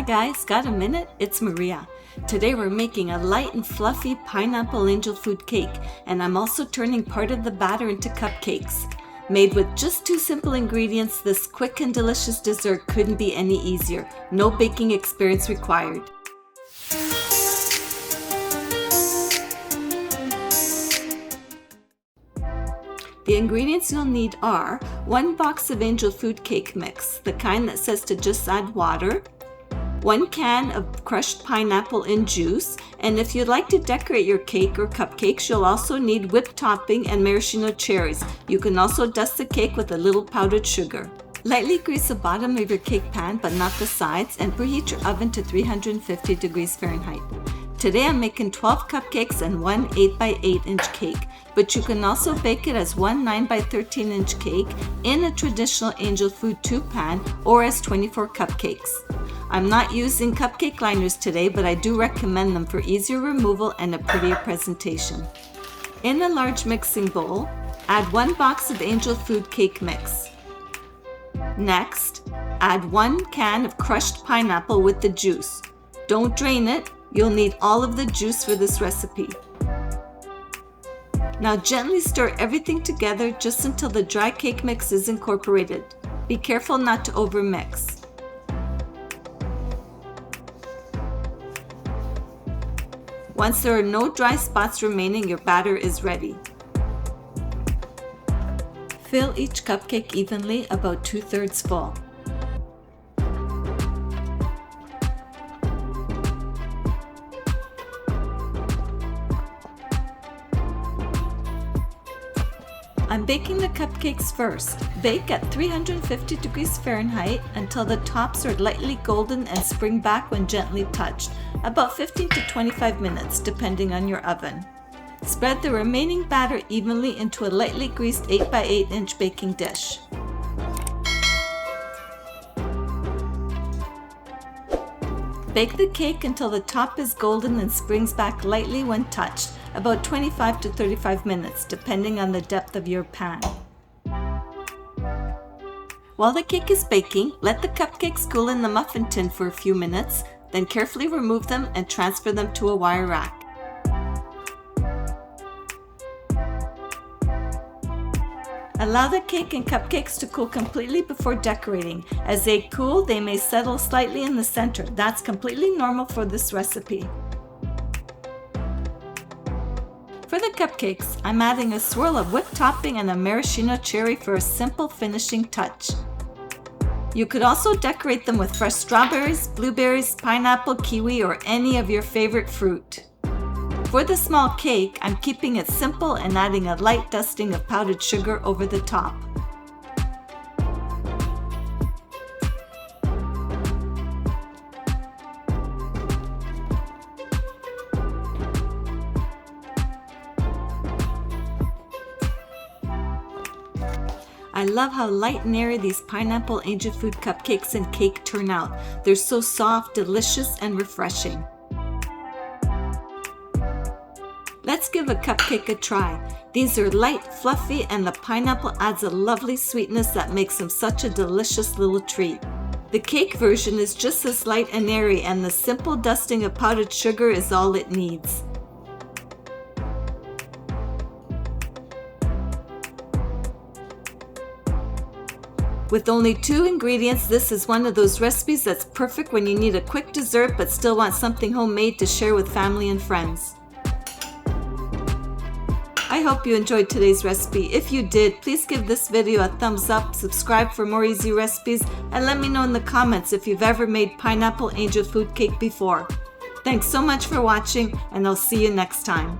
guys, got a minute? It's Maria. Today we're making a light and fluffy pineapple angel food cake, and I'm also turning part of the batter into cupcakes. Made with just 2 simple ingredients, this quick and delicious dessert couldn't be any easier. No baking experience required. The ingredients you'll need are 1 box of angel food cake mix, the kind that says to just add water, 1 can of crushed pineapple in juice, and if you'd like to decorate your cake or cupcakes, you'll also need whipped topping and maraschino cherries. You can also dust the cake with a little powdered sugar. Lightly grease the bottom of your cake pan, but not the sides, and preheat your oven to 350 degrees Fahrenheit. Today I'm making 12 cupcakes and 1 8x8 inch cake, but you can also bake it as 1 9x13 inch cake in a traditional angel food tube pan or as 24 cupcakes. I'm not using cupcake liners today, but I do recommend them for easier removal and a prettier presentation. In a large mixing bowl, add 1 box of angel food cake mix. Next, add 1 can of crushed pineapple with the juice. Don't drain it. You'll need all of the juice for this recipe. Now gently stir everything together just until the dry cake mix is incorporated. Be careful not to overmix. Once there are no dry spots remaining, your batter is ready. Fill each cupcake evenly, about 2/3 full. I'm baking the cupcakes first. Bake at 350 degrees Fahrenheit until the tops are lightly golden and spring back when gently touched, about 15 to 25 minutes depending on your oven. Spread the remaining batter evenly into a lightly greased 8x8 inch baking dish. Bake the cake until the top is golden and springs back lightly when touched, about 25 to 35 minutes, depending on the depth of your pan. While the cake is baking, let the cupcakes cool in the muffin tin for a few minutes, then carefully remove them and transfer them to a wire rack. Allow the cake and cupcakes to cool completely before decorating. As they cool, they may settle slightly in the center. That's completely normal for this recipe. For the cupcakes, I'm adding a swirl of whipped topping and a maraschino cherry for a simple finishing touch. You could also decorate them with fresh strawberries, blueberries, pineapple, kiwi, or any of your favorite fruit. For the small cake, I'm keeping it simple and adding a light dusting of powdered sugar over the top. I love how light and airy these pineapple angel food cupcakes and cake turn out. They're so soft, delicious, and refreshing. Let's give a cupcake a try. These are light, fluffy, and the pineapple adds a lovely sweetness that makes them such a delicious little treat. The cake version is just as light and airy, and the simple dusting of powdered sugar is all it needs. With only 2 ingredients, this is one of those recipes that's perfect when you need a quick dessert but still want something homemade to share with family and friends. I hope you enjoyed today's recipe. If you did, please give this video a thumbs up, subscribe for more easy recipes, and let me know in the comments if you've ever made pineapple angel food cake before. Thanks so much for watching, and I'll see you next time.